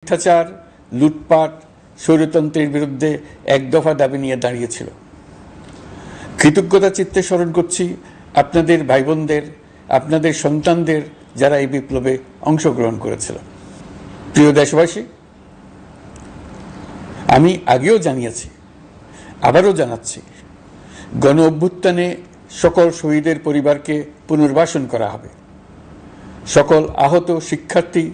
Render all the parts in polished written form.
মিথ্যাচার, লুটপাট, স্বৈরতন্ত্রের বিরুদ্ধে এক দফা দাবি নিয়ে দাঁড়িয়েছিল। কৃতজ্ঞতা চিত্তে স্মরণ করছি আপনাদের ভাই বোনদের, আপনাদের সন্তানদের, যারা এই বিপ্লবে অংশগ্রহণ করেছিল। প্রিয় দেশবাসী, আমি আগেও জানিয়েছি, আবারও জানাচ্ছি, গণ অভ্যুত্থানে সকল শহীদের পরিবারকে পুনর্বাসন করা হবে। সকল আহত শিক্ষার্থী,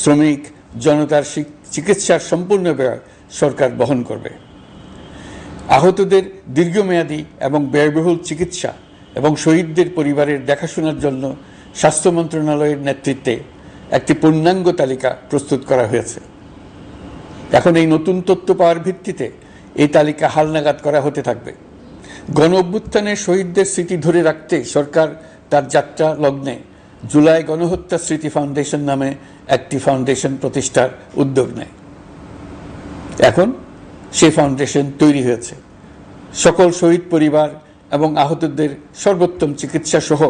শ্রমিক, জনতার চিকিৎসার সম্পূর্ণ ব্যয় সরকার বহন করবে। আহতদের দীর্ঘমেয়াদী এবং ব্যয়বহুল চিকিৎসা এবং শহীদদের পরিবারের দেখাশোনার জন্য স্বাস্থ্য মন্ত্রণালয়ের নেতৃত্বে একটি পূর্ণাঙ্গ তালিকা প্রস্তুত করা হয়েছে। এখন এই নতুন তথ্য পাওয়ার ভিত্তিতে এই তালিকা হালনাগাদ করা হতে থাকবে। গণ অভ্যুত্থানের শহীদদের স্মৃতি ধরে রাখতে সরকার তার যাত্রা লগ্নে জুলাই গণহত্যা স্মৃতি ফাউন্ডেশন নামে একটি ফাউন্ডেশন প্রতিষ্ঠার উদ্যোগ নেয়। এখন সেই ফাউন্ডেশন তৈরি হয়েছে। সকল শহীদ পরিবার এবং আহতদের সর্বোত্তম চিকিৎসা সহ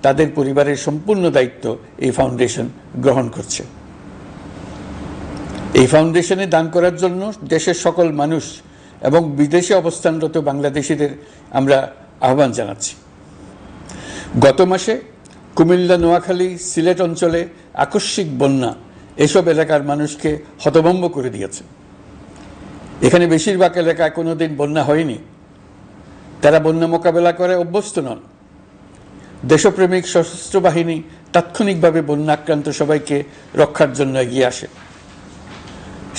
তাদের পরিবারের সম্পূর্ণ দায়িত্ব এই ফাউন্ডেশন গ্রহণ করছে। এই ফাউন্ডেশনে দান করার জন্য দেশের সকল মানুষ এবং বিদেশে অবস্থানরত বাংলাদেশিদের আমরা আহ্বান জানাচ্ছি। গত মাসে কুমিল্লা, নোয়াখালী, সিলেট অঞ্চলে আকস্মিক বন্যা এসব এলাকার মানুষকে হতভম্ব করে দিয়েছে। এখানে বেশিরভাগ এলাকায় কোনোদিন বন্যা হয়নি। তারা বন্যা মোকাবেলা করে অভ্যস্ত নন। দেশপ্রেমিক সশস্ত্র বাহিনী তাৎক্ষণিকভাবে বন্যা আক্রান্ত সবাইকে রক্ষার জন্য এগিয়ে আসে।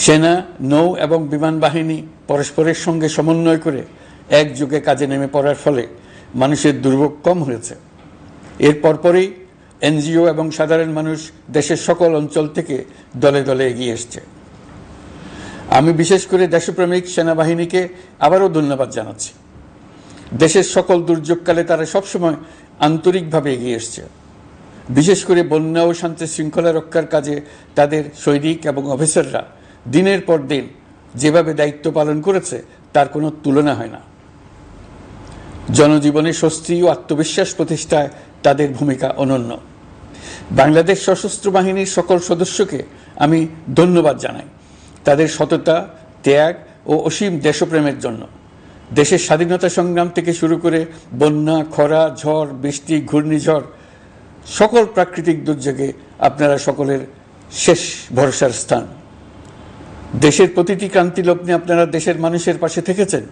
সেনা, নৌ এবং বিমান বাহিনী পরস্পরের সঙ্গে সমন্বয় করে একযোগে কাজে নেমে পড়ার ফলে মানুষের দুর্ভোগ কম হয়েছে। এর পরপরই এনজিও এবং সাধারণ মানুষ দেশের সকল অঞ্চল থেকে দলে দলে এগিয়ে এসছে। আমি বিশেষ করে দেশপ্রেমিক সেনাবাহিনীকে আবারও ধন্যবাদ জানাচ্ছি। দেশের সকল দুর্যোগকালে তারা সবসময় আন্তরিকভাবে এগিয়ে এসছে। বিশেষ করে বন্যা ও শান্তি শৃঙ্খলা রক্ষার কাজে তাদের সৈনিক এবং অফিসাররা দিনের পর দিন যেভাবে দায়িত্ব পালন করেছে তার কোনো তুলনা হয় না। জনজীবনে স্বস্তি ও আত্মবিশ্বাস প্রতিষ্ঠায় তাদের ভূমিকা অনন্য। বাংলাদেশ সশস্ত্র বাহিনীর সকল সদস্যকে আমি ধন্যবাদ জানাই তাদের সততা, ত্যাগ ও অসীম দেশপ্রেমের জন্য। দেশের স্বাধীনতা সংগ্রাম থেকে শুরু করে বন্যা, খরা, ঝড়, বৃষ্টি, ঘূর্ণিঝড়, সকল প্রাকৃতিক দুর্যোগে আপনারা সকলের শেষ ভরসার স্থান। দেশের প্রতিটি ক্রান্তি লগ্নে আপনারা দেশের মানুষের পাশে থেকেছেন।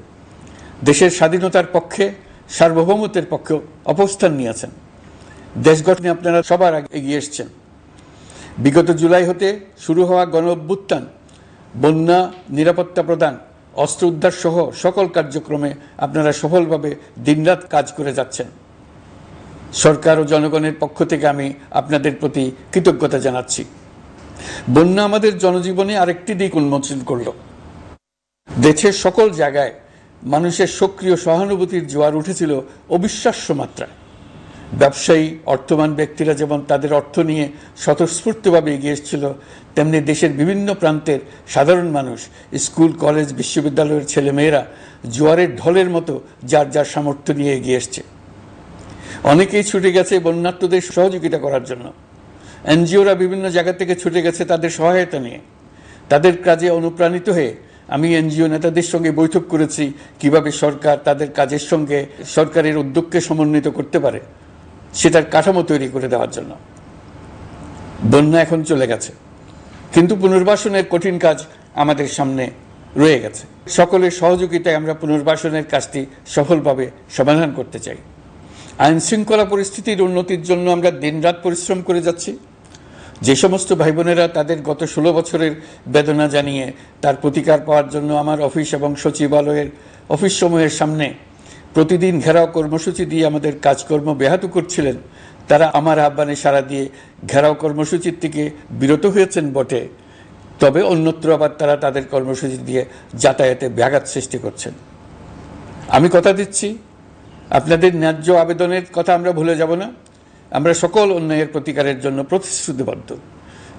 দেশের স্বাধীনতার পক্ষে, সার্বভৌমত্বের পক্ষে অবস্থান নিয়েছেন। দেশ গঠনে আপনারা সবার আগে এগিয়ে এসছেন। বিগত জুলাই হতে শুরু হওয়া গণ অভ্যুত্থান, বন্যা, নিরাপত্তা প্রদান, অস্ত্র উদ্ধার সহ সকল কার্যক্রমে আপনারা সফলভাবে দিনরাত কাজ করে যাচ্ছেন। সরকার ও জনগণের পক্ষ থেকে আমি আপনাদের প্রতি কৃতজ্ঞতা জানাচ্ছি। বন্যা আমাদের জনজীবনে আরেকটি দিক উন্মোচন করল। দেশের সকল জায়গায় মানুষের সক্রিয় সহানুভূতির জোয়ার উঠেছিল অবিশ্বাস্য মাত্রায়। ব্যবসায়ী, অর্থবান ব্যক্তিরা যেমন তাদের অর্থ নিয়ে স্বতঃস্ফূর্তভাবে এগিয়ে এসেছিল, তেমনি দেশের বিভিন্ন প্রান্তের সাধারণ মানুষ, স্কুল, কলেজ, বিশ্ববিদ্যালয়ের ছেলেমেয়েরা জোয়ারের ঢলের মতো যার যার সামর্থ্য নিয়ে এগিয়ে এসছে। অনেকেই ছুটে গেছে বন্যার্তদের সহযোগিতা করার জন্য। এনজিওরা বিভিন্ন জায়গা থেকে ছুটে গেছে তাদের সহায়তা নিয়ে। তাদের কাজে অনুপ্রাণিত হয়ে আমি এনজিও নেতাদের সঙ্গে বৈঠক করেছি কিভাবে সরকার তাদের কাজের সঙ্গে সরকারের উদ্যোগকে সমন্বিত করতে পারে, সেটার কাঠামো তৈরি করে দেওয়ার জন্য। বন্যা এখন চলে গেছে, কিন্তু পুনর্বাসনের কঠিন কাজ আমাদের সামনে রয়ে গেছে। সকলের সহযোগিতায় আমরা পুনর্বাসনের কাজটি সফলভাবে সমাধান করতে চাই। আইন শৃঙ্খলা পরিস্থিতির উন্নতির জন্য আমরা দিনরাত পরিশ্রম করে যাচ্ছি। যে সমস্ত ভাই বোনেরা তাদের গত 16 বছরের বেদনা জানিয়ে তার প্রতিকার পাওয়ার জন্য আমার অফিস এবং সচিবালয়ের অফিস সমূহের সামনে প্রতিদিন ঘেরাও কর্মসূচি দিয়ে আমাদের কাজকর্ম ব্যাহত করছিলেন, তারা আমার আহ্বানে সাড়া দিয়ে ঘেরাও কর্মসূচির থেকে বিরত হয়েছেন বটে, তবে অন্যত্র আবার তারা তাদের কর্মসূচি দিয়ে যাতায়াতে ব্যাঘাত সৃষ্টি করছেন। আমি কথা দিচ্ছি, আপনাদের ন্যায্য আবেদনের কথা আমরা ভুলে যাব না। আমরা সকল অন্যায়ের প্রতিকারের জন্য প্রতিশ্রুতিবদ্ধ।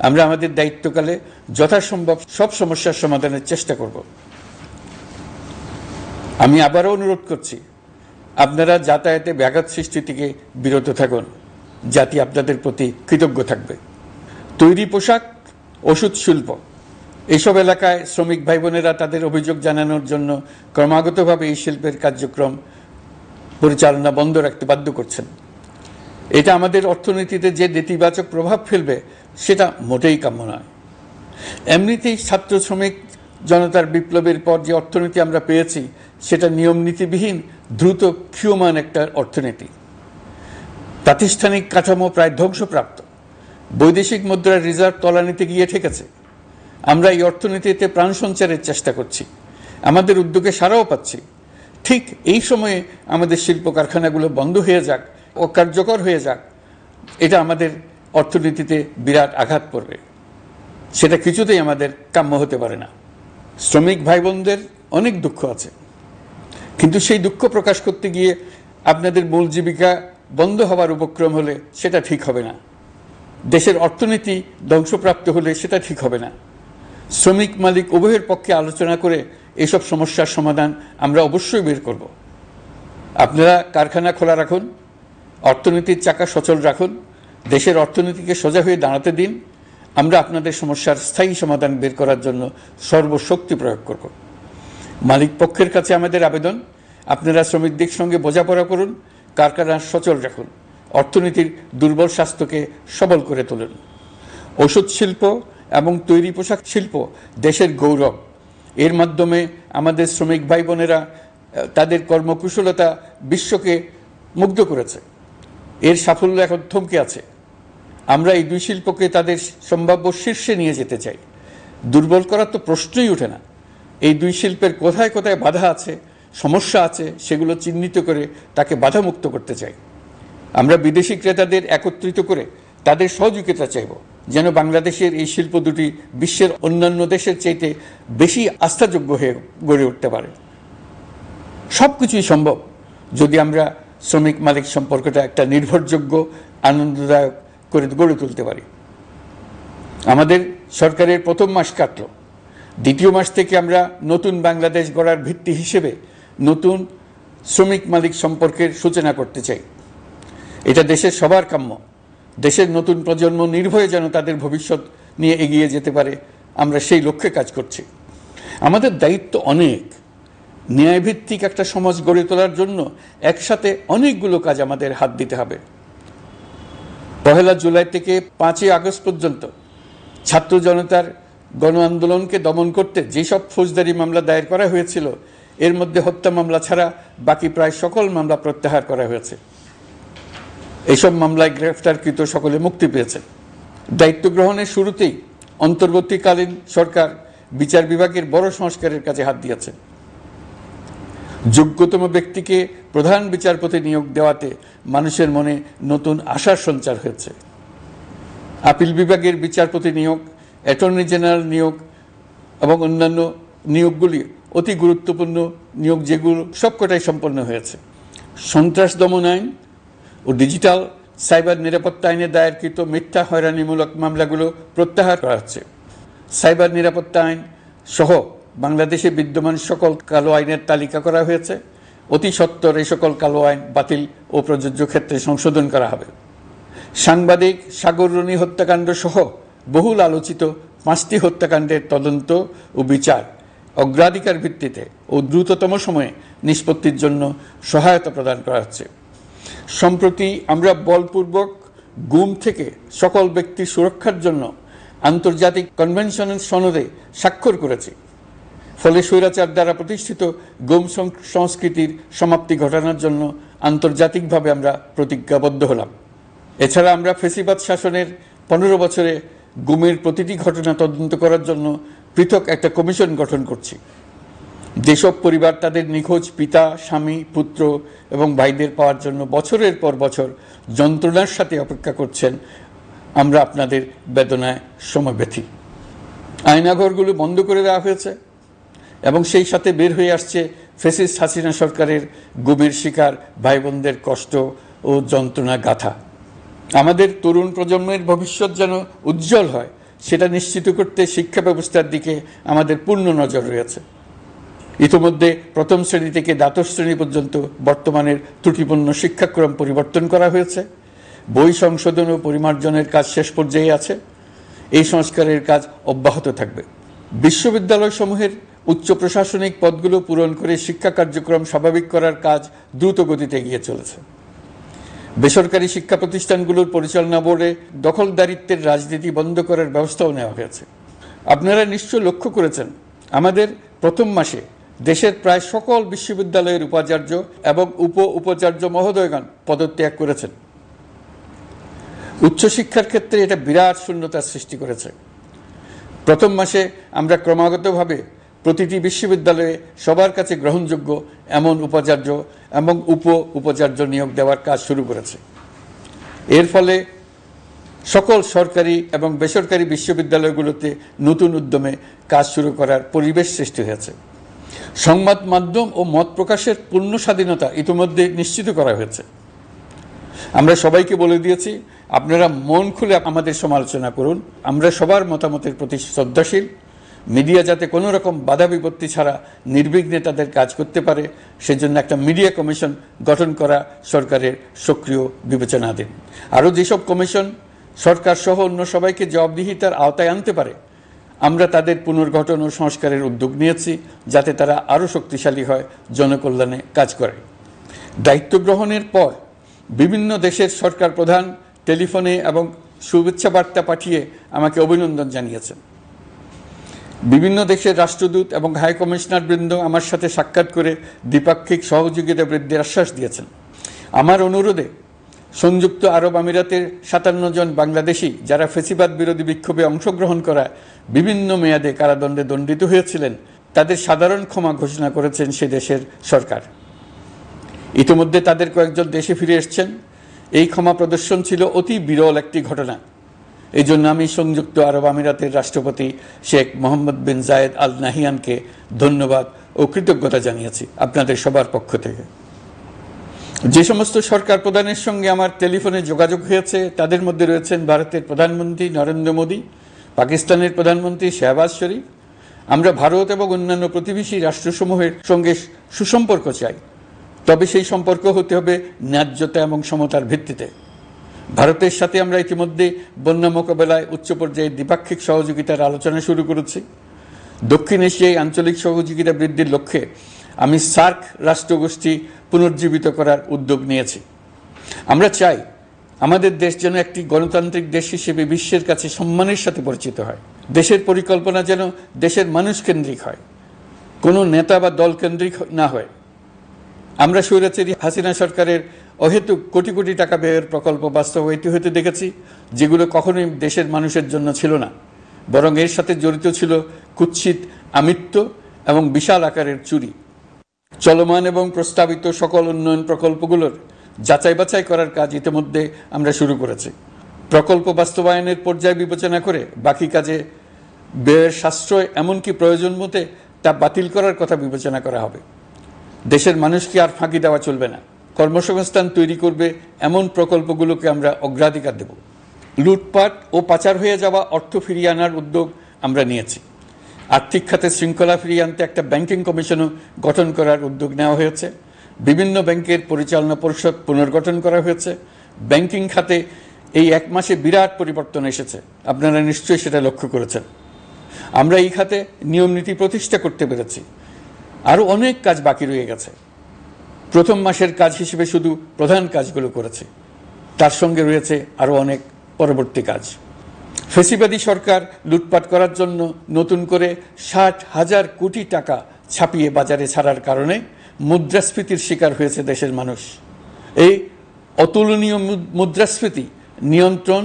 আমরা আমাদের দায়িত্বকালে যথাসম্ভব সব সমস্যার সমাধানের চেষ্টা করব। আমি আবারও অনুরোধ করছি, আপনারা যাতায়াতে ব্যাঘাত সৃষ্টি থেকে বিরত থাকুন। জাতি আপনাদের প্রতি কৃতজ্ঞ থাকবে। তৈরি পোশাক, ওষুধ শিল্প, এইসব এলাকায় শ্রমিক ভাই বোনেরা তাদের অভিযোগ জানানোর জন্য ক্রমাগতভাবে এই শিল্পের কার্যক্রম পরিচালনা বন্ধ রাখতে বাধ্য করছেন। এটা আমাদের অর্থনীতিতে যে নেতিবাচক প্রভাব ফেলবে সেটা মোটেই কাম্য নয়। এমনিতেই ছাত্র শ্রমিক জনতার বিপ্লবের পর যে অর্থনীতি আমরা পেয়েছি সেটা নিয়ম নীতিবিহীন দ্রুত ক্ষীয়মান একটা অর্থনীতি। প্রাতিষ্ঠানিক কাঠামো প্রায় ধ্বংসপ্রাপ্ত, বৈদেশিক মুদ্রার রিজার্ভ তলানিতে গিয়ে ঠেকেছে। আমরা এই অর্থনীতিতে প্রাণ সঞ্চারের চেষ্টা করছি, আমাদের উদ্যোগে সাড়াও পাচ্ছি। ঠিক এই সময়ে আমাদের শিল্প কারখানাগুলো বন্ধ হয়ে যাক, অকার্যকর হয়ে যাক, এটা আমাদের অর্থনীতিতে বিরাট আঘাত পড়বে। সেটা কিছুতেই আমাদের কাম্য হতে পারে না। শ্রমিক ভাই বোনদের অনেক দুঃখ আছে, কিন্তু সেই দুঃখ প্রকাশ করতে গিয়ে আপনাদের মূল জীবিকা বন্ধ হওয়ার উপক্রম হলে সেটা ঠিক হবে না। দেশের অর্থনীতি ধ্বংসপ্রাপ্ত হলে সেটা ঠিক হবে না। শ্রমিক মালিক উভয়ের পক্ষে আলোচনা করে এসব সমস্যার সমাধান আমরা অবশ্যই বের করব। আপনারা কারখানা খোলা রাখুন, অর্থনীতির চাকা সচল রাখুন, দেশের অর্থনীতিকে সোজা হয়ে দাঁড়াতে দিন। আমরা আপনাদের সমস্যার স্থায়ী সমাধান বের করার জন্য সর্বশক্তি প্রয়োগ করব। মালিক পক্ষের কাছে আমাদের আবেদন, আপনারা শ্রমিকদের সঙ্গে বোঝাপড়া করুন, কারখানা সচল রাখুন, অর্থনীতির দুর্বল স্বাস্থ্যকে সবল করে তুলুন। ওষুধ শিল্প এবং তৈরি পোশাক শিল্প দেশের গৌরব। এর মাধ্যমে আমাদের শ্রমিক ভাই বোনেরা তাদের কর্মকুশলতা বিশ্বকে মুগ্ধ করেছে। এর সাফল্য এখন থমকে আছে। আমরা এই দুই শিল্পকে তাদের সম্ভাব্য শীর্ষে নিয়ে যেতে চাই। দুর্বল করার তো প্রশ্নই ওঠে না। এই দুই শিল্পের কোথায় কোথায় বাধা আছে, সমস্যা আছে, সেগুলো চিহ্নিত করে তাকে বাধামুক্ত করতে চাই। আমরা বিদেশি ক্রেতাদের একত্রিত করে তাদের সহযোগিতা চাইব, যেন বাংলাদেশের এই শিল্প দুটি বিশ্বের অন্যান্য দেশের চাইতে বেশি আস্থাযোগ্য হয়ে গড়ে উঠতে পারে। সব কিছুই সম্ভব যদি আমরা শ্রমিক মালিক সম্পর্কটা একটা নির্ভরযোগ্য, আনন্দদায়ক করে গড়ে তুলতে পারি। আমাদের সরকারের প্রথম মাস কাটল, দ্বিতীয় মাস থেকে আমরা নতুন বাংলাদেশ গড়ার ভিত্তি হিসেবে নতুন শ্রমিক মালিক সম্পর্কের সূচনা করতে চাই। এটা দেশের সবার কাম্য। দেশের নতুন প্রজন্ম নির্ভয়ে যেন তাদের ভবিষ্যৎ নিয়ে এগিয়ে যেতে পারে, আমরা সেই লক্ষ্যে কাজ করছি। আমাদের দায়িত্ব অনেক। ন্যায়ভিত্তিক একটা সমাজ গড়ে তোলার জন্য একসাথে অনেকগুলো কাজ আমাদের হাত দিতে হবে। 1 জুলাই থেকে 5 আগস্ট পর্যন্ত ছাত্র জনতার গণ আন্দোলনকে দমন করতে যেসব ফৌজদারি মামলা দায়ের করা হয়েছিল, এর মধ্যে হত্যা মামলা ছাড়া বাকি প্রায় সকল মামলা প্রত্যাহার করা হয়েছে। এইসব মামলায় গ্রেফতারকৃত সকলে মুক্তি পেয়েছে। দায়িত্ব গ্রহণের শুরুতেই অন্তর্বর্তীকালীন সরকার বিচার বিভাগের বড় সংস্কারের কাজে হাত দিয়েছে। যোগ্যতম ব্যক্তিকে প্রধান বিচারপতি নিয়োগ দেওয়াতে মানুষের মনে নতুন আশার সঞ্চার হয়েছে। আপিল বিভাগের বিচারপতি নিয়োগ, অ্যাটর্নি জেনারেল নিয়োগ এবং অন্যান্য নিয়োগগুলি অতি গুরুত্বপূর্ণ নিয়োগ, যেগুলো সবকটাই সম্পন্ন হয়েছে। সন্ত্রাস দমন আইন ও ডিজিটাল সাইবার নিরাপত্তা আইনে দায়েরকৃত মিথ্যা হয়রানিমূলক মামলাগুলো প্রত্যাহার করা হচ্ছে। সাইবার নিরাপত্তা আইন সহ বাংলাদেশে বিদ্যমান সকল কালো আইনের তালিকা করা হয়েছে। অতি সত্বর এই সকল কালো আইন বাতিল ও প্রযোজ্য ক্ষেত্রে সংশোধন করা হবে। সাংবাদিক সাগর রনি হত্যাকাণ্ড সহ বহুল আলোচিত 5টি হত্যাকাণ্ডের তদন্ত ও বিচার অগ্রাধিকার ভিত্তিতে ও দ্রুততম সময়ে নিষ্পত্তির জন্য সহায়তা প্রদান করা হচ্ছে। সম্প্রতি আমরা বলপূর্বক গুম থেকে সকল ব্যক্তির সুরক্ষার জন্য আন্তর্জাতিক কনভেনশনের সনদে স্বাক্ষর করেছি। ফলে স্বৈরাচার দ্বারা প্রতিষ্ঠিত গুম সংস্কৃতির সমাপ্তি ঘটানোর জন্য আন্তর্জাতিকভাবে আমরা প্রতিজ্ঞাবদ্ধ হলাম। এছাড়া আমরা ফ্যাসিবাদ শাসনের 15 বছরে গুমের প্রতিটি ঘটনা তদন্ত করার জন্য পৃথক একটা কমিশন গঠন করছি। যেসব পরিবার তাদের নিখোঁজ পিতা, স্বামী, পুত্র এবং ভাইদের পাওয়ার জন্য বছরের পর বছর যন্ত্রণার সাথে অপেক্ষা করছেন, আমরা আপনাদের বেদনায় সমব্যথী। আয়নাঘরগুলো বন্ধ করে দেওয়া হয়েছে এবং সেই সাথে বের হয়ে আসছে ফ্যাসিস্ট হাসিনা সরকারের গুমের শিকার ভাই বোনদের কষ্ট ও যন্ত্রণা গাথা। আমাদের তরুণ প্রজন্মের ভবিষ্যৎ যেন উজ্জ্বল হয়, সেটা নিশ্চিত করতে শিক্ষা ব্যবস্থার দিকে আমাদের পূর্ণ নজর রয়েছে। ইতিমধ্যে প্রথম শ্রেণী থেকে দ্বাদশ শ্রেণী পর্যন্ত বর্তমানের ত্রুটিপূর্ণ শিক্ষাক্রম পরিবর্তন করা হয়েছে। বই সংশোধন ও পরিমার্জনের কাজ শেষ পর্যায়ে আছে। এই সংস্কারের কাজ অব্যাহত থাকবে। বিশ্ববিদ্যালয়সমূহের উচ্চ প্রশাসনিক পদগুলো পূরণ করে শিক্ষা কার্যক্রম স্বাভাবিক করার কাজ দ্রুত গতিতে এগিয়ে চলেছে। বেসরকারি শিক্ষা প্রতিষ্ঠানগুলোর পরিচালনা বোর্ডে দখলদারিত্বের রাজনীতি বন্ধ করার ব্যবস্থাও নেওয়া হয়েছে। আপনারা নিশ্চয় লক্ষ্য করেছেন, আমাদের প্রথম মাসে দেশের প্রায় সকল বিশ্ববিদ্যালয়ের উপাচার্য এবং উপাচার্য মহোদয়গণ পদত্যাগ করেছেন। উচ্চশিক্ষার ক্ষেত্রে এটা বিরাট শূন্যতার সৃষ্টি করেছে। প্রথম মাসে আমরা ক্রমাগতভাবে প্রতিটি বিশ্ববিদ্যালয়ে সবার কাছে গ্রহণযোগ্য এমন উপাচার্য এবং উপাচার্য নিয়োগ দেওয়ার কাজ শুরু করেছে। এর ফলে সকল সরকারি এবং বেসরকারি বিশ্ববিদ্যালয়গুলোতে নতুন উদ্যমে কাজ শুরু করার পরিবেশ সৃষ্টি হয়েছে। সংবাদ মাধ্যম ও মত প্রকাশের পূর্ণ স্বাধীনতা ইতিমধ্যে নিশ্চিত করা হয়েছে। আমরা সবাইকে বলে দিয়েছি, আপনারা মন খুলে আমাদের সমালোচনা করুন, আমরা সবার মতামতের প্রতি শ্রদ্ধাশীল। মিডিয়া যাতে কোনো রকম বাধা বিপত্তি ছাড়া নির্বিঘ্নে তাদের কাজ করতে পারে, সেজন্য একটা মিডিয়া কমিশন গঠন করা সরকারের সক্রিয় বিবেচনাধীন। আরও যেসব কমিশন সরকার সহ অন্য সবাইকে জবাবদিহিতার আওতায় আনতে পারে, আমরা তাদের পুনর্গঠন ও সংস্কারের উদ্যোগ নিয়েছি, যাতে তারা আরও শক্তিশালী হয়, জনকল্যাণে কাজ করে। দায়িত্ব গ্রহণের পর বিভিন্ন দেশের সরকার প্রধান টেলিফোনে এবং শুভেচ্ছা বার্তা পাঠিয়ে আমাকে অভিনন্দন জানিয়েছেন। বিভিন্ন দেশের রাষ্ট্রদূত এবং হাই কমিশনার বৃন্দ আমার সাথে সাক্ষাৎ করে দ্বিপাক্ষিক সহযোগিতা বৃদ্ধির আশ্বাস দিয়েছেন। আমার অনুরোধে সংযুক্ত আরব আমিরাতের 57 জন বাংলাদেশি যারা ফ্যাসিবাদ বিরোধী বিক্ষোভে অংশগ্রহণ করা বিভিন্ন মেয়াদে কারাদণ্ডে দণ্ডিত হয়েছিলেন, তাদের সাধারণ ক্ষমা ঘোষণা করেছেন সে দেশের সরকার। ইতিমধ্যে তাদের কয়েকজন দেশে ফিরে এসেছেন। এই ক্ষমা প্রদর্শন ছিল অতি বিরল একটি ঘটনা। এই জন্য আমি সংযুক্ত আরব আমিরাতের রাষ্ট্রপতি শেখ মোহাম্মদ বিন জায়েদ আল নাহিয়ানকে ধন্যবাদ ও কৃতজ্ঞতা জানিয়েছি আপনাদের সবার পক্ষ থেকে। যে সমস্ত সরকার প্রধানের সঙ্গে আমার টেলিফোনে যোগাযোগ হয়েছে, তাদের মধ্যে রয়েছেন ভারতের প্রধানমন্ত্রী নরেন্দ্র মোদী, পাকিস্তানের প্রধানমন্ত্রী শাহবাজ শরীফ। আমরা ভারত এবং অন্যান্য প্রতিবেশী রাষ্ট্রসমূহের সঙ্গে সুসম্পর্ক চাই, তবে সেই সম্পর্ক হতে হবে ন্যায্যতা এবং সমতার ভিত্তিতে। ভারতের সাথে আমরা ইতিমধ্যে বন্যা মোকাবেলায় উচ্চ পর্যায়ে দ্বিপাক্ষিক সহযোগিতার আলোচনা শুরু করেছি। দক্ষিণ এশিয়ায় আঞ্চলিক সহযোগিতা বৃদ্ধির লক্ষ্যে আমি সার্ক রাষ্ট্রগোষ্ঠী পুনর্জীবিত করার উদ্যোগ নিয়েছি। আমরা চাই আমাদের দেশ যেন একটি গণতান্ত্রিক দেশ হিসেবে বিশ্বের কাছে সম্মানের সাথে পরিচিত হয়। দেশের পরিকল্পনা যেন দেশের মানুষ কেন্দ্রিক হয়, কোনো নেতা বা দল কেন্দ্রিক না হয়। আমরা স্বৈরাচারী হাসিনা সরকারের অহেতুক কোটি কোটি টাকা ব্যয়ের প্রকল্প বাস্তবায়িত হতে দেখেছি, যেগুলো কখনোই দেশের মানুষের জন্য ছিল না, বরং এর সাথে জড়িত ছিল কুৎসিত আমিত্ব এবং বিশাল আকারের চুরি। চলমান এবং প্রস্তাবিত সকল উন্নয়ন প্রকল্পগুলোর যাচাই বাছাই করার কাজ ইতিমধ্যে আমরা শুরু করেছি। প্রকল্প বাস্তবায়নের পর্যায় বিবেচনা করে বাকি কাজে ব্যয়ের সাশ্রয় এমনকি প্রয়োজন মতে তা বাতিল করার কথা বিবেচনা করা হবে। দেশের মানুষকে আর ফাঁকি দেওয়া চলবে না। কর্মসংস্থান তৈরি করবে এমন প্রকল্পগুলোকে আমরা অগ্রাধিকার দেব। লুটপাট ও পাচার হয়ে যাওয়া অর্থ ফিরিয়ে আনার উদ্যোগ আমরা নিয়েছি। আর্থিক খাতে শৃঙ্খলা ফিরিয়ে আনতে একটা ব্যাংকিং কমিশনও গঠন করার উদ্যোগ নেওয়া হয়েছে। বিভিন্ন ব্যাংকের পরিচালনা পরিষদ পুনর্গঠন করা হয়েছে। ব্যাংকিং খাতে এই এক মাসে বিরাট পরিবর্তন এসেছে, আপনারা নিশ্চয়ই সেটা লক্ষ্য করেছেন। আমরা এই খাতে নিয়ম নীতি প্রতিষ্ঠা করতে পেরেছি। আরও অনেক কাজ বাকি রয়ে গেছে। প্রথম মাসের কাজ হিসেবে শুধু প্রধান কাজগুলো করেছে, তার সঙ্গে রয়েছে আরও অনেক পরবর্তী কাজ। ফ্যাসিবাদী সরকার লুটপাট করার জন্য নতুন করে 60,000 কোটি টাকা ছাপিয়ে বাজারে ছাড়ার কারণে মুদ্রাস্ফীতির শিকার হয়েছে দেশের মানুষ। এই অতুলনীয় মুদ্রাস্ফীতি নিয়ন্ত্রণ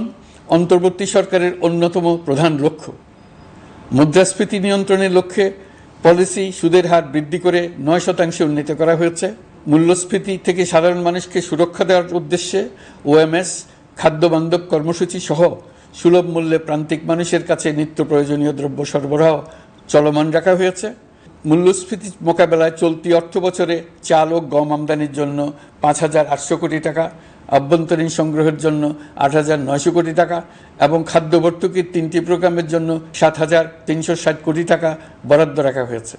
অন্তর্বর্তী সরকারের অন্যতম প্রধান লক্ষ্য। মুদ্রাস্ফীতি নিয়ন্ত্রণের লক্ষ্যে পলিসি সুদের হার বৃদ্ধি করে 9% উন্নীত করা হয়েছে। মূল্যস্ফীতি থেকে সাধারণ মানুষকে সুরক্ষা দেওয়ার উদ্দেশ্যে ওএমএস খাদ্য বান্ধব কর্মসূচি সহ সুলভ মূল্যে প্রান্তিক মানুষের কাছে নিত্য প্রয়োজনীয় দ্রব্য সরবরাহ চলমান রাখা হয়েছে। মূল্যস্ফীতি মোকাবেলায় চলতি অর্থ বছরে চাল ও গম আমদানির জন্য 5,800 কোটি টাকা, আভ্যন্তরীণ সংগ্রহের জন্য 8,900 কোটি টাকা এবং খাদ্য ভর্তুকির 3টি প্রোগ্রামের জন্য 7,360 কোটি টাকা বরাদ্দ রাখা হয়েছে।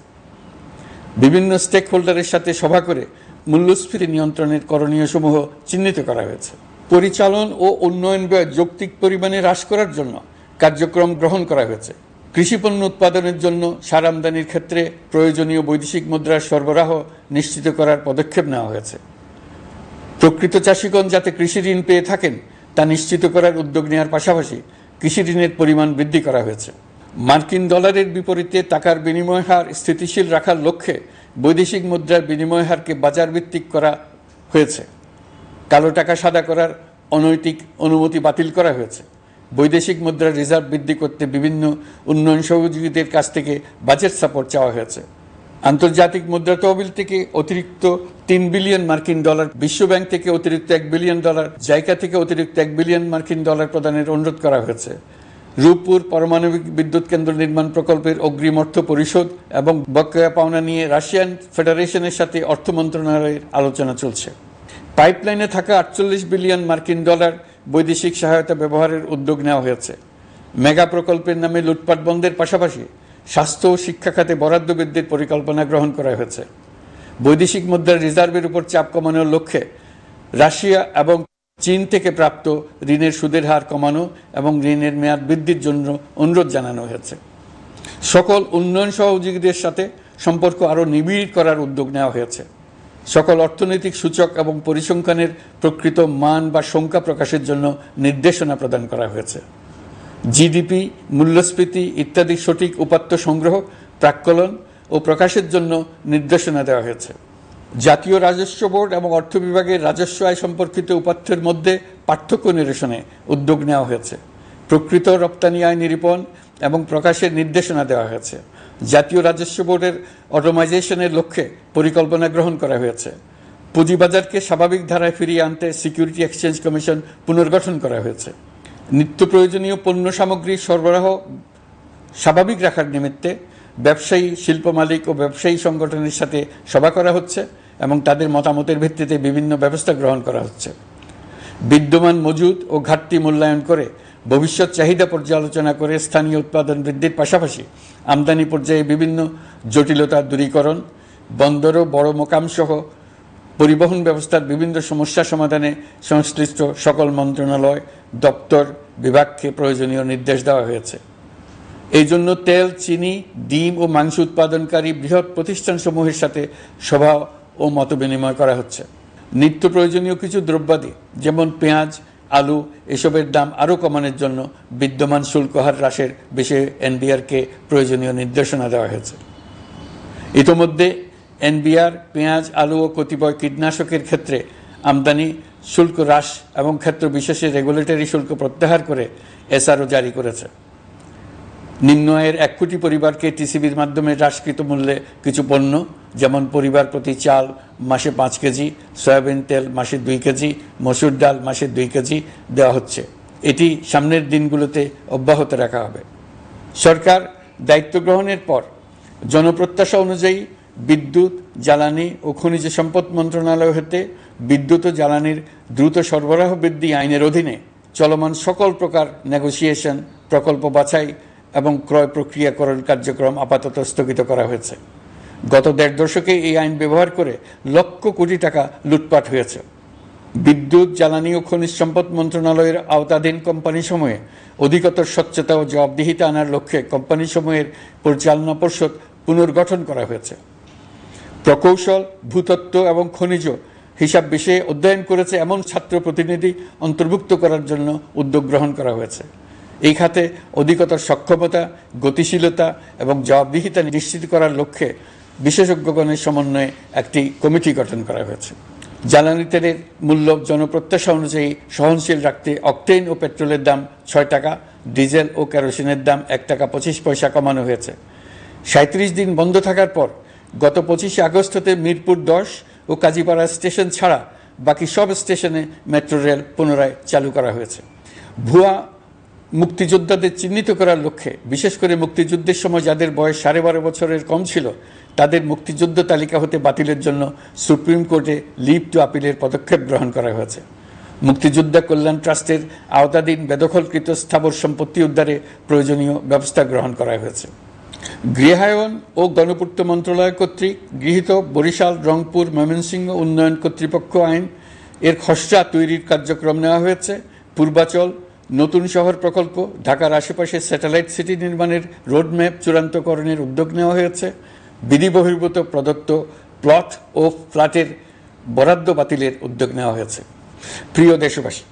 বিভিন্ন স্টেক হোল্ডারের সাথে সভা করে মূল্যস্ফীতি নিয়ন্ত্রণের করণীয় সমূহ চিহ্নিত করা হয়েছে। পরিচালন ও উন্নয়ন ব্যয় যৌক্তিক পরিমাণে হ্রাস করার জন্য কার্যক্রম গ্রহণ করা হয়েছে। কৃষিপণ্য উৎপাদনের জন্য সার আমদানির ক্ষেত্রে প্রয়োজনীয় বৈদেশিক মুদ্রার সরবরাহ নিশ্চিত করার পদক্ষেপ নেওয়া হয়েছে। প্রকৃত চাষিগণ যাতে কৃষি ঋণ পেয়ে থাকেন তা নিশ্চিত করার উদ্যোগ নেওয়ার পাশাপাশি কৃষি ঋণের পরিমাণ বৃদ্ধি করা হয়েছে। মার্কিন ডলারের বিপরীতে টাকার বিনিময় হার স্থিতিশীল রাখার লক্ষ্যে বৈদেশিক মুদ্রার বিনিময় হারকে বাজার ভিত্তিক করা হয়েছে। কালো টাকা সাদা করার অনৈতিক অনুমতি বাতিল করা হয়েছে। বৈদেশিক মুদ্রার রিজার্ভ বৃদ্ধি করতে বিভিন্ন উন্নয়ন সহযোগীদের কাছ থেকে বাজেট সাপোর্ট চাওয়া হয়েছে। আন্তর্জাতিক মুদ্রা তহবিল থেকে অতিরিক্ত 3 বিলিয়ন মার্কিন ডলার, বিশ্বব্যাংক থেকে অতিরিক্ত 1 বিলিয়ন ডলার, জাইকা থেকে অতিরিক্ত 1 বিলিয়ন মার্কিন ডলার প্রদানের অনুরোধ করা হয়েছে। রূপপুর পারমাণবিক বিদ্যুৎ কেন্দ্র নির্মাণ প্রকল্পের অগ্রিম অর্থ পরিশোধ এবং বকেয়া পাওনা নিয়ে রাশিয়ান ফেডারেশনের সাথে অর্থ মন্ত্রণালয়ের আলোচনা চলছে। পাইপলাইনে থাকা 48 বিলিয়ন মার্কিন ডলার বৈদেশিক সহায়তা ব্যবহারের উদ্যোগ নেওয়া হয়েছে। মেগা প্রকল্পের নামে লুটপাট বন্ধের পাশাপাশি স্বাস্থ্য ও শিক্ষা খাতে বরাদ্দ বৃদ্ধির পরিকল্পনা গ্রহণ করা হয়েছে। বৈদেশিক মুদ্রার রিজার্ভের উপর চাপ কমানোর লক্ষ্যে রাশিয়া এবং চীন থেকে প্রাপ্ত ঋণের সুদের হার কমানো এবং ঋণের মেয়াদ বৃদ্ধির জন্য অনুরোধ জানানো হয়েছে। সকল উন্নয়ন সহযোগীদের সাথে সম্পর্ক আরও নিবিড় করার উদ্যোগ নেওয়া হয়েছে। সকল অর্থনৈতিক সূচক এবং পরিসংখ্যানের প্রকৃত মান বা সংখ্যা প্রকাশের জন্য নির্দেশনা প্রদান করা হয়েছে। জিডিপি, মূল্যস্ফীতি ইত্যাদি সঠিক উপাত্ত সংগ্রহ, প্রাক্কলন ও প্রকাশের জন্য নির্দেশনা দেওয়া হয়েছে। জাতীয় রাজস্ব বোর্ড এবং অর্থ বিভাগের রাজস্ব আয় সম্পর্কিত উপাত্তের মধ্যে পার্থক্য নিরসনে উদ্যোগ নেওয়া হয়েছে। প্রকৃত রপ্তানি আয় নিরূপণ এবং প্রকাশের নির্দেশনা দেওয়া হয়েছে। জাতীয় রাজস্ব বোর্ডের অটোমাইজেশনের লক্ষ্যে পরিকল্পনা গ্রহণ করা হয়েছে। পুঁজিবাজারকে স্বাভাবিক ধারায় ফিরিয়ে আনতে সিকিউরিটি এক্সচেঞ্জ কমিশন পুনর্গঠন করা হয়েছে। নিত্য প্রয়োজনীয় পণ্য সামগ্রীর সরবরাহ স্বাভাবিক রাখার নিমিত্তে ব্যবসায়ী, শিল্প মালিক ও ব্যবসায়ী সংগঠনের সাথে সভা করা হচ্ছে এবং তাদের মতামতের ভিত্তিতে বিভিন্ন ব্যবস্থা গ্রহণ করা হচ্ছে। বিদ্যমান মজুদ ও ঘাটতি মূল্যায়ন করে ভবিষ্যৎ চাহিদা পর্যালোচনা করে স্থানীয় উৎপাদন বৃদ্ধির পাশাপাশি আমদানি পর্যায়ে বিভিন্ন জটিলতা দূরীকরণ, বন্দর ও বড় মোকাম সহ পরিবহন ব্যবস্থার বিভিন্ন সমস্যা সমাধানে সংশ্লিষ্ট সকল মন্ত্রণালয়, দপ্তর, বিভাগকে প্রয়োজনীয় নির্দেশ দেওয়া হয়েছে। এই জন্য তেল, চিনি, ডিম ও মাংস উৎপাদনকারী বৃহৎ প্রতিষ্ঠানসমূহের সাথে সভা ও মতবিনিময় করা হচ্ছে। নিত্য প্রয়োজনীয় কিছু দ্রব্যাদি যেমন পেঁয়াজ, আলু এসবের দাম আরও কমানোর জন্য বিদ্যমান শুল্ক হার হ্রাসের বিষয়ে এনবিআরকে প্রয়োজনীয় নির্দেশনা দেওয়া হয়েছে। ইতোমধ্যে এনবিআর পেঁয়াজ, আলু ও কতিপয় কীটনাশকের ক্ষেত্রে আমদানি শুল্ক হ্রাস এবং ক্ষেত্র বিশেষে রেগুলেটরি শুল্ক প্রত্যাহার করে এসআরও জারি করেছে। নিম্ন আয়ের 1 কোটি পরিবারকে টিসিবির মাধ্যমে হ্রাসকৃত মূল্যে কিছু পণ্য যেমন পরিবার প্রতি চাল মাসে 5 কেজি, সয়াবিন তেল মাসে 2 কেজি, মসুর ডাল মাসে 2 কেজি দেওয়া হচ্ছে। এটি সামনের দিনগুলোতে অব্যাহত রাখা হবে। সরকার দায়িত্ব গ্রহণের পর জনপ্রত্যাশা অনুযায়ী বিদ্যুৎ, জ্বালানি ও খনিজ সম্পদ মন্ত্রণালয় হতে বিদ্যুৎ ও জ্বালানির দ্রুত সরবরাহ বৃদ্ধি আইনের অধীনে চলমান সকল প্রকার নেগোসিয়েশন, প্রকল্প বাছাই এবং ক্রয় প্রক্রিয়াকরণ কার্যক্রম আপাতত স্থগিত করা হয়েছে। গত 1.5 দশকে এই আইন ব্যবহার করে লক্ষ কোটি টাকা লুটপাট হয়েছে। বিদ্যুৎ, জ্বালানি ও খনিজ সম্পদ মন্ত্রণালয়ের আওতাধীন কোম্পানিসমূহে অধিকতর স্বচ্ছতা ও জবাবদিহিতা আনার লক্ষ্যে কোম্পানিসমূহের পরিচালনা পর্ষদ পুনর্গঠন করা হয়েছে। প্রকৌশল, ভূতত্ত্ব এবং খনিজ হিসাব বিষয়ে অধ্যয়ন করেছে এমন ছাত্র প্রতিনিধি অন্তর্ভুক্ত করার জন্য উদ্যোগ গ্রহণ করা হয়েছে। এই খাতে অধিকতর সক্ষমতা, গতিশীলতা এবং জবাবদিহিতা নিশ্চিত করার লক্ষ্যে বিশেষজ্ঞগণের সমন্বয়ে একটি কমিটি গঠন করা হয়েছে। জ্বালানি তেলের মূল্য জনপ্রত্যাশা অনুযায়ী সহনশীল রাখতে অকটেন ও পেট্রোলের দাম 6 টাকা, ডিজেল ও কেরোসিনের দাম 1 টাকা 25 পয়সা কমানো হয়েছে। 37 দিন বন্ধ থাকার পর গত 25 আগস্ট হতে মিরপুর 10 ও কাজীপাড়া স্টেশন ছাড়া বাকি সব স্টেশনে মেট্রো রেল পুনরায় চালু করা হয়েছে। ভুয়া মুক্তিযোদ্ধাদের চিহ্নিত করার লক্ষ্যে বিশেষ করে মুক্তিযুদ্ধের সময় যাদের বয়স 12.5 বছরের কম ছিল তাদের মুক্তিযুদ্ধ তালিকা হতে বাতিলের জন্য সুপ্রিম কোর্টে লিভ টু আপিলের পদক্ষেপ গ্রহণ করা হয়েছে। মুক্তিযোদ্ধা কল্যাণ ট্রাস্টের আওতাধীন বেদখলকৃত স্থাবর সম্পত্তি উদ্ধারে প্রয়োজনীয় ব্যবস্থা গ্রহণ করা হয়েছে। গৃহায়ন ও গণপূর্ত মন্ত্রণালয় কর্তৃক গৃহীত বরিশাল, রংপুর, ময়মনসিংহ উন্নয়ন কর্তৃপক্ষ আইন এর খসড়া তৈরির কার্যক্রম নেওয়া হয়েছে। পূর্বাচল, নতুন শহর প্রকল্প, ঢাকার আশেপাশে স্যাটেলাইট সিটি নির্মাণের রোডম্যাপ চূড়ান্তকরণের উদ্যোগ নেওয়া হয়েছে। বিধি বহির্ভূত প্রদত্ত প্লট ও ফ্ল্যাটের বরাদ্দ বাতিলের উদ্যোগ নেওয়া হয়েছে। প্রিয় দেশবাসী,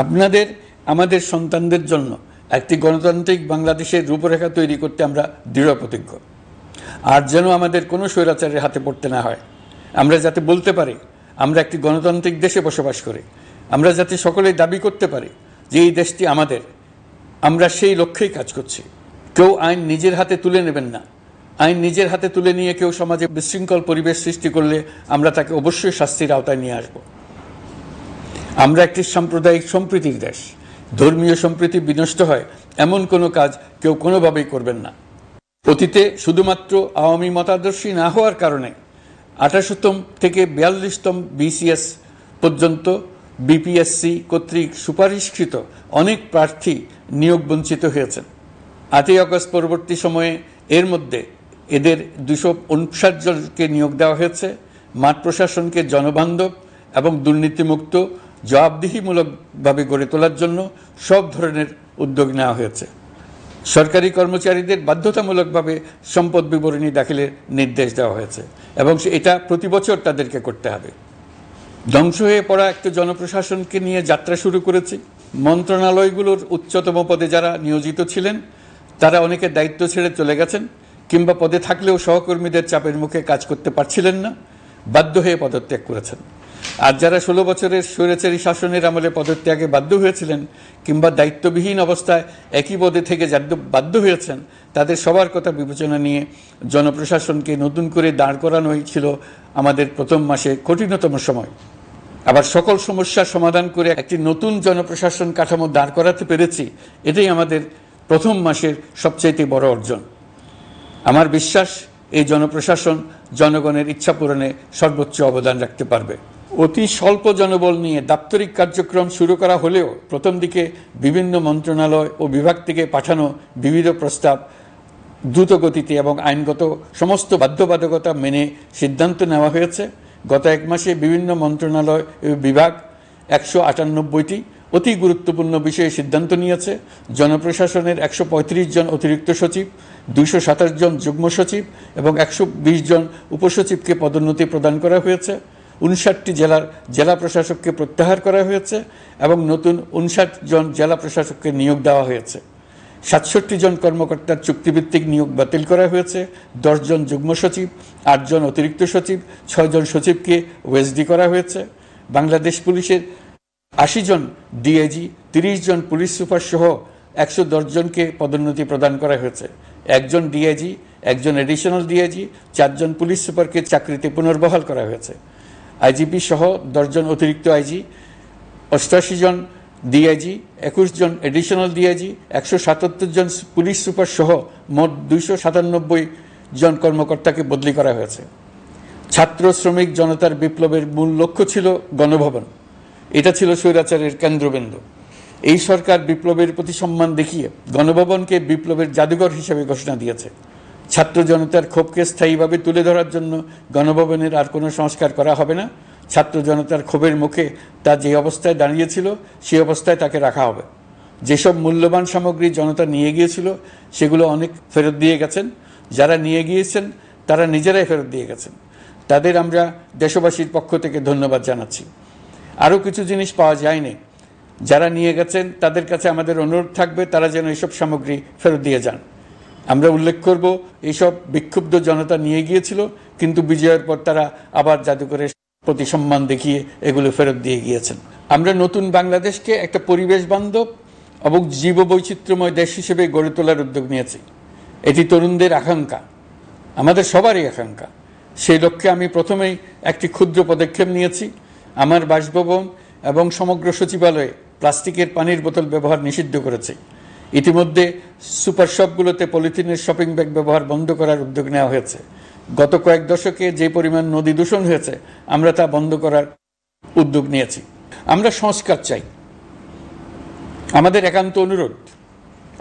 আপনাদের আমাদের সন্তানদের জন্য একটি গণতান্ত্রিক বাংলাদেশের রূপরেখা তৈরি করতে আমরা দৃঢ় প্রতিজ্ঞ। আর যেন আমাদের কোনো স্বৈরাচারের হাতে পড়তে না হয়। আমরা যাতে বলতে পারি আমরা একটি গণতান্ত্রিক দেশে বসবাস করি, আমরা যাতে সকলেই দাবি করতে পারি যে এই দেশটি আমাদের, আমরা সেই লক্ষ্যেই কাজ করছি। কেউ আইন নিজের হাতে তুলে নেবেন না। আইন নিজের হাতে তুলে নিয়ে কেউ সমাজে বিশৃঙ্খল পরিবেশ সৃষ্টি করলে আমরা তাকে অবশ্যই শাস্তির আওতায় নিয়ে আসব। আমরা একটি সাম্প্রদায়িক সম্প্রীতির দেশ। ধর্মীয় সম্প্রীতি বিনষ্ট হয় এমন কোনো কাজ কেউ কোনোভাবেই করবেন না। অতীতে শুধুমাত্র আওয়ামী মতাদর্শী না হওয়ার কারণে 18তম থেকে 42তম BCS পর্যন্ত BPSC কর্তৃক সুপারিশকৃত অনেক প্রার্থী নিয়োগ বঞ্চিত হয়েছেন। 8ই আগস্ট পরবর্তী সময়ে এর মধ্যে এদের 259 জনকে নিয়োগ দেওয়া হয়েছে। মাঠ প্রশাসনকে জনবান্ধব এবং দুর্নীতিমুক্ত জবাবদিহিমূলকভাবে গড়ে তোলার জন্য সব ধরনের উদ্যোগ নেওয়া হয়েছে। সরকারি কর্মচারীদের বাধ্যতামূলকভাবে সম্পদ বিবরণী দাখিলের নির্দেশ দেওয়া হয়েছে এবং এটা প্রতি বছর তাদেরকে করতে হবে। ধ্বংস হয়ে পড়া একটা জনপ্রশাসনকে নিয়ে যাত্রা শুরু করেছি। মন্ত্রণালয়গুলোর উচ্চতম পদে যারা নিয়োজিত ছিলেন তারা অনেকে দায়িত্ব ছেড়ে চলে গেছেন, কিংবা পদে থাকলেও সহকর্মীদের চাপের মুখে কাজ করতে পারছিলেন না, বাধ্য হয়ে পদত্যাগ করেছেন। আর যারা 16 বছরের স্বৈরাচারী শাসনের আমলে পদত্যাগে বাধ্য হয়েছিলেন কিংবা দায়িত্ববিহীন অবস্থায় একই পদে থেকে বাধ্য হয়েছেন, তাদের সবার কথা বিবেচনা নিয়ে জনপ্রশাসনকে নতুন করে দাঁড় করানোই ছিল আমাদের প্রথম মাসে কঠিনতম সময়। আবার সকল সমস্যার সমাধান করে একটি নতুন জনপ্রশাসন কাঠামো দাঁড় করাতে পেরেছি, এটাই আমাদের প্রথম মাসের সবচাইতে বড় অর্জন। আমার বিশ্বাস এই জনপ্রশাসন জনগণের ইচ্ছা পূরণে সর্বোচ্চ অবদান রাখতে পারবে। অতি স্বল্প জনবল নিয়ে দাপ্তরিক কার্যক্রম শুরু করা হলেও প্রথম দিকে বিভিন্ন মন্ত্রণালয় ও বিভাগ থেকে পাঠানো বিবিধ প্রস্তাব দ্রুত গতিতে এবং আইনগত সমস্ত বাধ্যবাধকতা মেনে সিদ্ধান্ত নেওয়া হয়েছে। গত 1 মাসে বিভিন্ন মন্ত্রণালয় ও বিভাগ 198টি অতি গুরুত্বপূর্ণ বিষয়ে সিদ্ধান্ত নিয়েছে। জনপ্রশাসনের 135 জন অতিরিক্ত সচিব, 227 জন যুগ্ম সচিব এবং 120 জন উপসচিবকে পদোন্নতি প্রদান করা হয়েছে। 59টি জেলার জেলা প্রশাসককে প্রত্যাহার করা হয়েছে এবং নতুন 59 জন জেলা প্রশাসককে নিয়োগ দেওয়া হয়েছে। 67 জন কর্মকর্তার চুক্তিভিত্তিক নিয়োগ বাতিল করা হয়েছে। 10 জন যুগ্ম সচিব, 8 জন অতিরিক্ত সচিব, 6 জন সচিবকে ওএসডি করা হয়েছে। বাংলাদেশ পুলিশের 80 জন ডিআইজি, 30 জন পুলিশ সুপার সহ 110 জনকে পদোন্নতি প্রদান করা হয়েছে। 1 জন ডিআইজি, 1 জন এডিশনাল ডিআইজি, 4 জন পুলিশ সুপারকে চাকরিতে পুনর্বহাল করা হয়েছে। আইজিপি সহ 10 জন অতিরিক্ত আইজি, 88 জন ডিআইজি, 21 জন এডিশনাল ডিআইজি, 177 জন পুলিশ সুপার সহ মোট 297 জন কর্মকর্তাকে বদলি করা হয়েছে। ছাত্র শ্রমিক জনতার বিপ্লবের মূল লক্ষ্য ছিল গণভবন। এটা ছিল স্বৈরাচারের কেন্দ্রবিন্দু। এই সরকার বিপ্লবের প্রতি সম্মান দেখিয়ে গণভবনকে বিপ্লবের জাদুঘর হিসেবে ঘোষণা দিয়েছে। ছাত্র জনতার ক্ষোভকে স্থায়ীভাবে তুলে ধরার জন্য গণভবনের আর কোনো সংস্কার করা হবে না। ছাত্র জনতার ক্ষোভের মুখে তা যে অবস্থায় দাঁড়িয়েছিল সেই অবস্থায় তাকে রাখা হবে। যেসব মূল্যবান সামগ্রী জনতা নিয়ে গিয়েছিল সেগুলো অনেক ফেরত দিয়ে গেছেন। যারা নিয়ে গিয়েছেন তারা নিজেরাই ফেরত দিয়ে গেছেন। তাদের আমরা দেশবাসীর পক্ষ থেকে ধন্যবাদ জানাচ্ছি। আরও কিছু জিনিস পাওয়া যায়নি, যারা নিয়ে গেছেন তাদের কাছে আমাদের অনুরোধ থাকবে তারা যেন এইসব সামগ্রী ফেরত দিয়ে যান। আমরা উল্লেখ করব এইসব বিক্ষুব্ধ জনতা নিয়ে গিয়েছিল, কিন্তু বিজয়ের পর তারা আবার জাদুঘরের প্রতি সম্মান দেখিয়ে এগুলো ফেরত দিয়ে গিয়েছেন। আমরা নতুন বাংলাদেশকে একটা পরিবেশ বান্ধব এবং জীববৈচিত্র্যময় দেশ হিসেবে গড়ে তোলার উদ্যোগ নিয়েছি। এটি তরুণদের আকাঙ্ক্ষা, আমাদের সবারই আকাঙ্ক্ষা। সেই লক্ষ্যে আমি প্রথমেই একটি ক্ষুদ্র পদক্ষেপ নিয়েছি। আমার বাসভবন এবং সমগ্র সচিবালয়ে প্লাস্টিকের পানির বোতল ব্যবহার নিষিদ্ধ করেছি। ইতিমধ্যে সুপার শপগুলোতে পলিথিনের শপিং ব্যাগ ব্যবহার বন্ধ করার উদ্যোগ নেওয়া হয়েছে। গত কয়েক দশকে যে পরিমাণ নদী দূষণ হয়েছে আমরা তা বন্ধ করার উদ্যোগ নিয়েছি। আমরা সংস্কার চাই। আমাদের একান্ত অনুরোধ,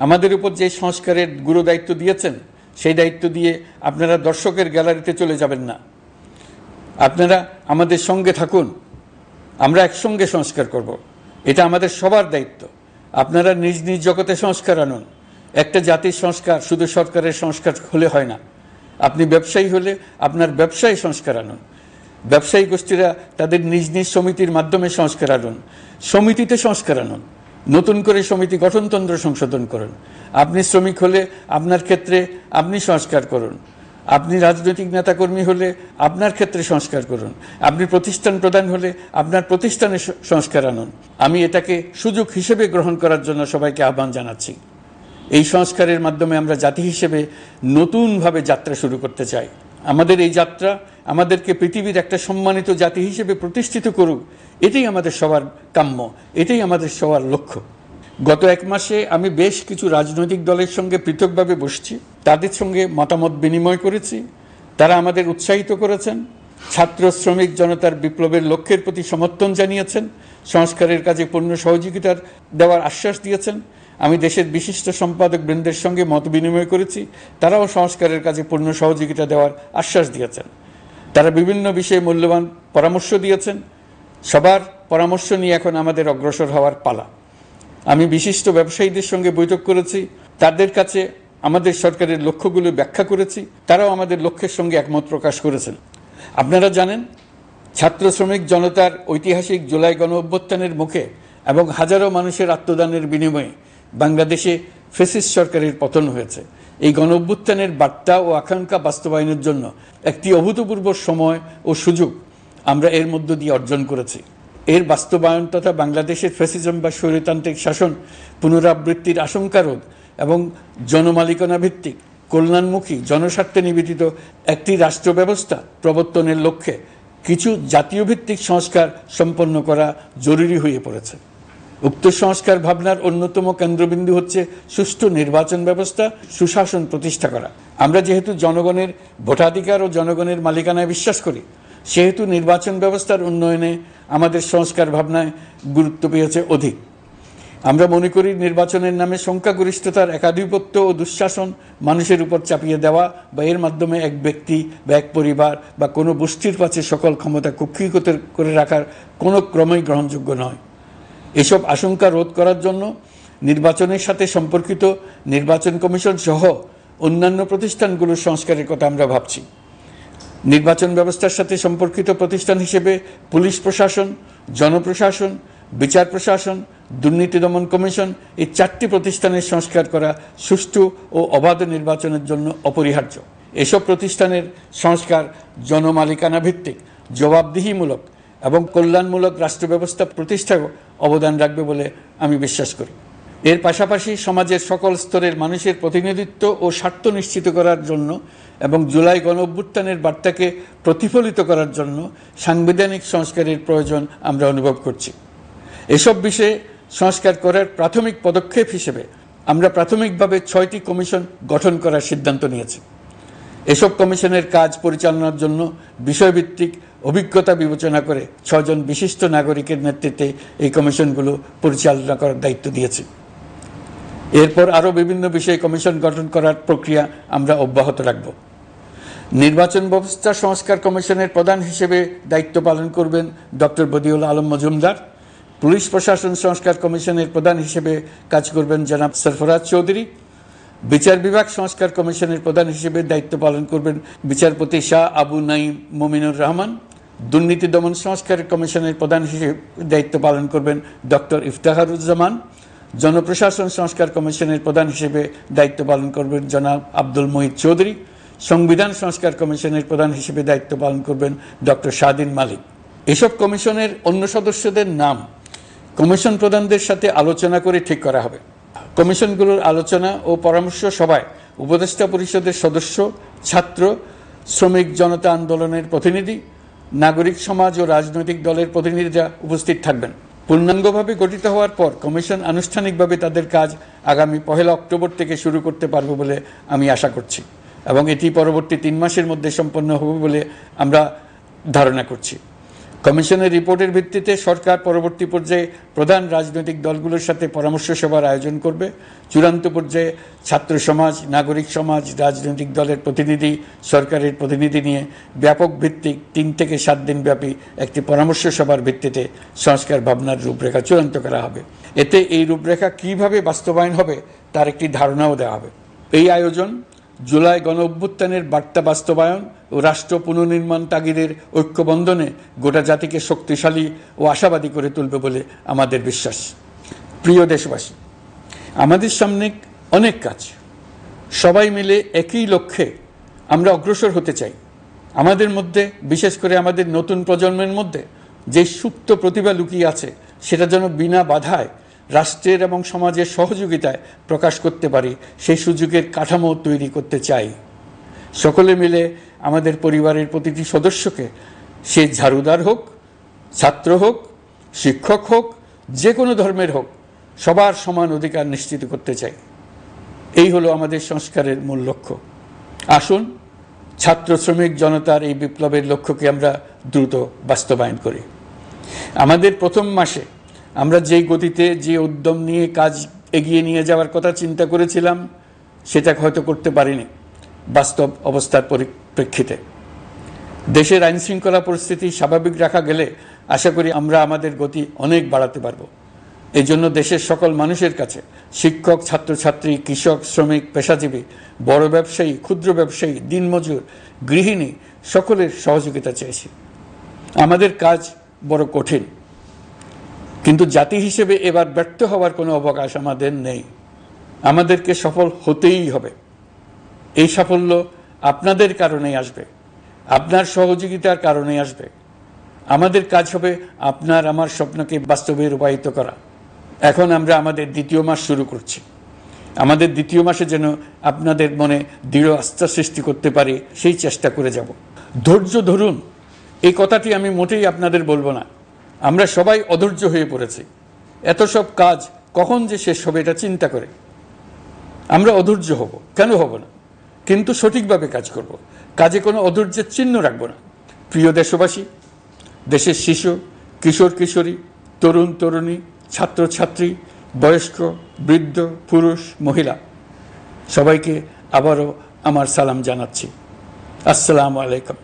আমাদের উপর যে সংস্কারের গুরু দায়িত্ব দিয়েছেন সেই দায়িত্ব দিয়ে আপনারা দর্শকের গ্যালারিতে চলে যাবেন না। আপনারা আমাদের সঙ্গে থাকুন, আমরা একসঙ্গে সংস্কার করব। এটা আমাদের সবার দায়িত্ব। আপনারা নিজ নিজ জগতে সংস্কার আনুন। একটা জাতির সংস্কার শুধু সরকারের সংস্কার হলে হয় না। আপনি ব্যবসায়ী হলে আপনার ব্যবসায় সংস্কার আনুন। ব্যবসায়ী গোষ্ঠীরা তাদের নিজ নিজ সমিতির মাধ্যমে সংস্কার আনুন। সমিতিতে সংস্কার আনুন। নতুন করে সমিতি গঠনতন্ত্র সংশোধন করুন। আপনি শ্রমিক হলে আপনার ক্ষেত্রে আপনি সংস্কার করুন। আপনি রাজনৈতিক নেতাকর্মী হলে আপনার ক্ষেত্রে সংস্কার করুন। আপনি প্রতিষ্ঠান প্রধান হলে আপনার প্রতিষ্ঠানে সংস্কার আনুন। আমি এটাকে সুযোগ হিসেবে গ্রহণ করার জন্য সবাইকে আহ্বান জানাচ্ছি। এই সংস্কারের মাধ্যমে আমরা জাতি হিসেবে নতুনভাবে যাত্রা শুরু করতে চাই। আমাদের এই যাত্রা আমাদেরকে পৃথিবীর একটা সম্মানিত জাতি হিসেবে প্রতিষ্ঠিত করুক, এটাই আমাদের সবার কাম্য, এটাই আমাদের সবার লক্ষ্য। গত এক মাসে আমি বেশ কিছু রাজনৈতিক দলের সঙ্গে পৃথকভাবে বসছি, তাদের সঙ্গে মতামত বিনিময় করেছি। তারা আমাদের উৎসাহিত করেছেন, ছাত্র শ্রমিক জনতার বিপ্লবের লক্ষ্যের প্রতি সমর্থন জানিয়েছেন, সংস্কারের কাজে পূর্ণ সহযোগিতার দেওয়ার আশ্বাস দিয়েছেন। আমি দেশের বিশিষ্ট সম্পাদক বৃন্দের সঙ্গে মত বিনিময় করেছি, তারাও সংস্কারের কাজে পূর্ণ সহযোগিতা দেওয়ার আশ্বাস দিয়েছেন। তারা বিভিন্ন বিষয়ে মূল্যবান পরামর্শ দিয়েছেন। সবার পরামর্শ নিয়ে এখন আমাদের অগ্রসর হওয়ার পালা। আমি বিশিষ্ট ব্যবসায়ীদের সঙ্গে বৈঠক করেছি, তাদের কাছে আমাদের সরকারের লক্ষ্যগুলো ব্যাখ্যা করেছি, তারাও আমাদের লক্ষ্যের সঙ্গে একমত প্রকাশ করেছেন। আপনারা জানেন, ছাত্র শ্রমিক জনতার ঐতিহাসিক জুলাই গণ অভ্যুত্থানের মুখে এবং হাজারো মানুষের আত্মদানের বিনিময়ে বাংলাদেশে ফ্যাসিস্ট সরকারের পতন হয়েছে। এই গণ অভ্যুত্থানের বার্তা ও আকাঙ্ক্ষা বাস্তবায়নের জন্য একটি অভূতপূর্ব সময় ও সুযোগ আমরা এর মধ্য দিয়ে অর্জন করেছি। এর বাস্তবায়ন তথা বাংলাদেশের ফ্যাসিজম বা স্বৈরতান্ত্রিক শাসন পুনরাবৃত্তির আশঙ্কা রোধ এবং জনমালিকানা ভিত্তিক কল্যাণমুখী জনস্বার্থে নিবেদিত একটি রাষ্ট্র ব্যবস্থা প্রবর্তনের লক্ষ্যে কিছু জাতীয় ভিত্তিক সংস্কার সম্পন্ন করা জরুরি হয়ে পড়েছে। উক্ত সংস্কার ভাবনার অন্যতম কেন্দ্রবিন্দু হচ্ছে সুষ্ঠু নির্বাচন ব্যবস্থা, সুশাসন প্রতিষ্ঠা করা। আমরা যেহেতু জনগণের ভোটাধিকার ও জনগণের মালিকানায় বিশ্বাস করি, সেহেতু নির্বাচন ব্যবস্থার উন্নয়নে আমাদের সংস্কার ভাবনায় গুরুত্ব পেয়েছে অধিক। আমরা মনে করি নির্বাচনের নামে সংখ্যাগরিষ্ঠতার একাধিপত্য ও দুঃশাসন মানুষের উপর চাপিয়ে দেওয়া বা এর মাধ্যমে এক ব্যক্তি বা এক পরিবার বা কোনো গোষ্ঠীর কাছে সকল ক্ষমতা কুক্ষিগত করে রাখার কোনো ক্রমেই গ্রহণযোগ্য নয়। এসব আশঙ্কা রোধ করার জন্য নির্বাচনের সাথে সম্পর্কিত নির্বাচন কমিশন সহ অন্যান্য প্রতিষ্ঠানগুলোর সংস্কারের কথা আমরা ভাবছি। নির্বাচন ব্যবস্থার সাথে সম্পর্কিত প্রতিষ্ঠান হিসেবে পুলিশ প্রশাসন, জনপ্রশাসন, বিচার প্রশাসন, দুর্নীতি দমন কমিশন এই 4টি প্রতিষ্ঠানের সংস্কার করা সুষ্ঠু ও অবাধ নির্বাচনের জন্য অপরিহার্য। এসব প্রতিষ্ঠানের সংস্কার জনমালিকানা ভিত্তিক, জবাবদিহিমূলক এবং কল্যাণমূলক রাষ্ট্র ব্যবস্থা প্রতিষ্ঠায় অবদান রাখবে বলে আমি বিশ্বাস করি। এর পাশাপাশি সমাজের সকল স্তরের মানুষের প্রতিনিধিত্ব ও স্বার্থ নিশ্চিত করার জন্য এবং জুলাই গণ অভ্যুত্থানের বার্তাকে প্রতিফলিত করার জন্য সাংবিধানিক সংস্কারের প্রয়োজন আমরা অনুভব করছি। এসব বিষয়ে সংস্কার করার প্রাথমিক পদক্ষেপ হিসেবে আমরা প্রাথমিকভাবে 6টি কমিশন গঠন করার সিদ্ধান্ত নিয়েছি। এসব কমিশনের কাজ পরিচালনার জন্য বিষয়ভিত্তিক অভিজ্ঞতা বিবেচনা করে 6 জন বিশিষ্ট নাগরিকের নেতৃত্বে এই কমিশনগুলো পরিচালনা করার দায়িত্ব দিয়েছি। এরপর আরও বিভিন্ন বিষয়ে কমিশন গঠন করার প্রক্রিয়া আমরা অব্যাহত রাখব। নির্বাচন ব্যবস্থা সংস্কার কমিশনের প্রধান হিসেবে দায়িত্ব পালন করবেন ডক্টর বদিউল আলম মজুমদার। পুলিশ প্রশাসন সংস্কার কমিশনের প্রধান হিসেবে কাজ করবেন জনাব সরফরাজ চৌধুরী। বিচার বিভাগ সংস্কার কমিশনের প্রধান হিসেবে দায়িত্ব পালন করবেন বিচারপতি শাহ আবু নাঈম মমিনুর রহমান। দুর্নীতি দমন সংস্কার কমিশনের প্রধান হিসেবে দায়িত্ব পালন করবেন ডক্টর ইফতেখারুজ্জামান। জনপ্রশাসন সংস্কার কমিশনের প্রধান হিসেবে দায়িত্ব পালন করবেন জনাব আব্দুল মুহিত চৌধুরী। সংবিধান সংস্কার কমিশনের প্রধান হিসেবে দায়িত্ব পালন করবেন ডক্টর শাহদিন মালিক। এসব কমিশনের অন্য সদস্যদের নাম কমিশন প্রধানদের সাথে আলোচনা করে ঠিক করা হবে। কমিশনগুলোর আলোচনা ও পরামর্শ সভায় উপদেষ্টা পরিষদের সদস্য, ছাত্র, শ্রমিক জনতা আন্দোলনের প্রতিনিধি, নাগরিক সমাজ ও রাজনৈতিক দলের প্রতিনিধিরা উপস্থিত থাকবেন। পূর্ণাঙ্গভাবে গঠিত হওয়ার পর কমিশন আনুষ্ঠানিকভাবে তাদের কাজ আগামী 1 অক্টোবর থেকে শুরু করতে পারবে বলে আমি আশা করছি এবং এটি পরবর্তী 3 মাসের মধ্যে সম্পন্ন হবে বলে আমরা ধারণা করছি। কমিশনের রিপোর্টের ভিত্তিতে সরকার পরবর্তী পর্যায়ে প্রধান রাজনৈতিক দলগুলোর সাথে পরামর্শ সভার আয়োজন করবে। চূড়ান্ত পর্যায়ে ছাত্র সমাজ, নাগরিক সমাজ, রাজনৈতিক দলের প্রতিনিধি, সরকারের প্রতিনিধি নিয়ে ব্যাপক ভিত্তিক 3 থেকে 7 দিন ব্যাপী একটি পরামর্শ সভার ভিত্তিতে সংস্কার ভাবনার রূপরেখা চূড়ান্ত করা হবে। এতে এই রূপরেখা কিভাবে বাস্তবায়ন হবে তার একটি ধারণাও দেওয়া হবে। এই আয়োজন জুলাই গণ অভ্যুত্থানের বার্তা বাস্তবায়ন ও রাষ্ট্র পুনর্নির্মাণ তাগিদের ঐক্যবন্ধনে গোটা জাতিকে শক্তিশালী ও আশাবাদী করে তুলবে বলে আমাদের বিশ্বাস। প্রিয় দেশবাসী, আমাদের সামনে অনেক কাজ। সবাই মিলে একই লক্ষ্যে আমরা অগ্রসর হতে চাই। আমাদের মধ্যে, বিশেষ করে আমাদের নতুন প্রজন্মের মধ্যে যে সুপ্ত প্রতিভা লুকিয়ে আছে, সেটা যেন বিনা বাধায় রাষ্ট্রের এবং সমাজের সহযোগিতায় প্রকাশ করতে পারি, সেই সুযোগের কাঠামো তৈরি করতে চাই। সকলে মিলে আমাদের পরিবারের প্রতিটি সদস্যকে, সে ঝাড়ুদার হোক, ছাত্র হোক, শিক্ষক হোক, যে কোনো ধর্মের হোক, সবার সমান অধিকার নিশ্চিত করতে চাই। এই হলো আমাদের সংস্কারের মূল লক্ষ্য। আসুন ছাত্র শ্রমিক জনতার এই বিপ্লবের লক্ষ্যকে আমরা দ্রুত বাস্তবায়ন করি। আমাদের প্রথম মাসে আমরা যেই গতিতে, যে উদ্যম নিয়ে কাজ এগিয়ে নিয়ে যাওয়ার কথা চিন্তা করেছিলাম, সেটা হয়তো করতে পারিনি বাস্তব অবস্থার পরিপ্রেক্ষিতে। দেশের আইনশৃঙ্খলা পরিস্থিতি স্বাভাবিক রাখা গেলে আশা করি আমরা আমাদের গতি অনেক বাড়াতে পারব। এই জন্য দেশের সকল মানুষের কাছে, শিক্ষক, ছাত্রছাত্রী, কৃষক, শ্রমিক, পেশাজীবী, বড় ব্যবসায়ী, ক্ষুদ্র ব্যবসায়ী, দিনমজুর, গৃহিণী, সকলের সহযোগিতা চেয়েছি। আমাদের কাজ বড় কঠিন, কিন্তু জাতি হিসেবে এবার ব্যর্থ হওয়ার কোনো অবকাশ আমাদের নেই। আমাদেরকে সফল হতেই হবে। এই সাফল্য আপনাদের কারণেই আসবে, আপনার সহযোগিতার কারণেই আসবে। আমাদের কাজ হবে আপনার আমার স্বপ্নকে বাস্তবে রূপায়িত করা। এখন আমরা আমাদের 2য় মাস শুরু করছি। আমাদের 2য় মাসে যেন আপনাদের মনে দৃঢ় আস্থা সৃষ্টি করতে পারি, সেই চেষ্টা করে যাব। ধৈর্য ধরুন, এই কথাটি আমি মোটেই আপনাদের বলবো না। আমরা সবাই অধৈর্য হয়ে পড়েছি। এত সব কাজ কখন যে শেষ হবে এটা চিন্তা করে আমরা অধৈর্য হব, কেন হব না? কিন্তু সঠিকভাবে কাজ করব, কাজে কোনো অধৈর্যের চিহ্ন রাখব না। প্রিয় দেশবাসী, দেশের শিশু, কিশোর কিশোরী, তরুণ তরুণী, ছাত্রছাত্রী, বয়স্ক, বৃদ্ধ, পুরুষ, মহিলা, সবাইকে আবারও আমার সালাম জানাচ্ছি। আসসালামু আলাইকুম।